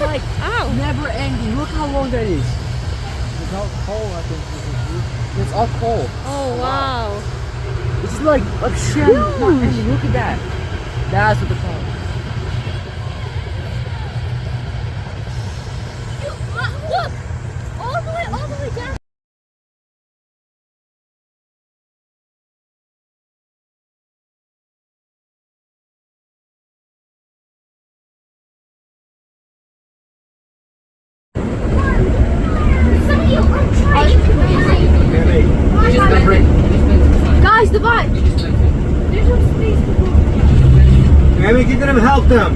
like Ow. never ending. Look how long that is. It's all coal, I think. It's all coal. Oh, wow. It's like shit. Not ending. Look at that. That's what the call. Look! All the way down. Some of you are trying to Guys, the bike! There's no space to go. Maybe get them help them.